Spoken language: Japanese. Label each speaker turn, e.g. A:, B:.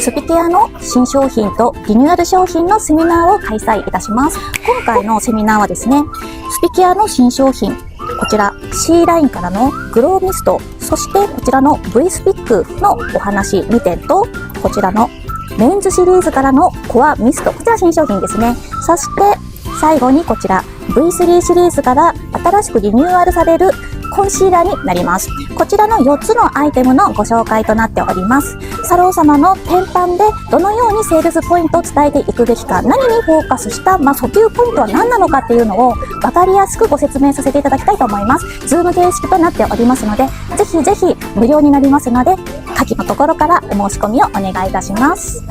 A: スピケアの新商品とリニューアル商品のセミナーを開催いたします。今回のセミナーはですね、スピケアの新商品、こちら C ラインからのグローミスト、そしてこちらの V スピックのお話2点と、こちらのメンズシリーズからのコアミスト、こちら新商品ですね。そして最後にこちら V3 シリーズから新しくリニューアルされるコンシーラーになります。こちらの4つのアイテムのご紹介となっております。サロン様のペンパンでどのようにセールスポイントを伝えていくべきか、何にフォーカスした、訴求ポイントは何なのかっていうのを分かりやすくご説明させていただきたいと思います。ズーム形式となっておりますので、ぜひぜひ無料になりますので、下記のところからお申し込みをお願いいたします。